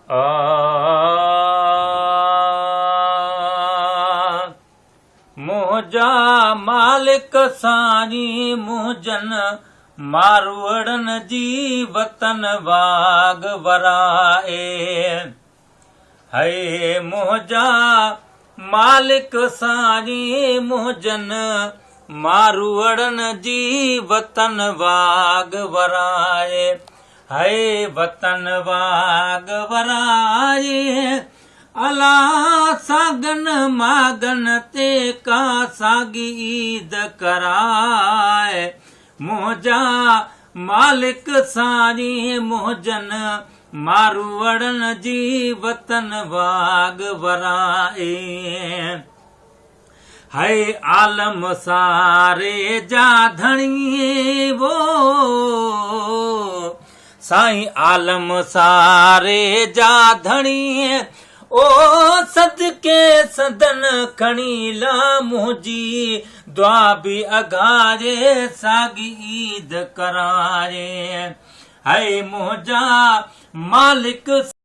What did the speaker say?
आ मुंहिंजा मालिक साईं मुंहिंजन मारवड़न जी वतन वाग वराए। है मुंहिंजा मालिक साईं मुंहिंजन मारवड़न जी वतन वाग वराए। है वतन वाग वराए। अला सागन मागन ते का सागी ईद कराए। मुंहिंजा मालिक साईं मुंहिंजन मारवड़न जी वतन वाग वराए। है आलम सारे जा धणी वो साईं आलम सारे जा धणी ओ सदके सदन खणी ला मुंहिंजी दुआ बि अघारे सागी ईद करारे। है मुंहिंजा मालिक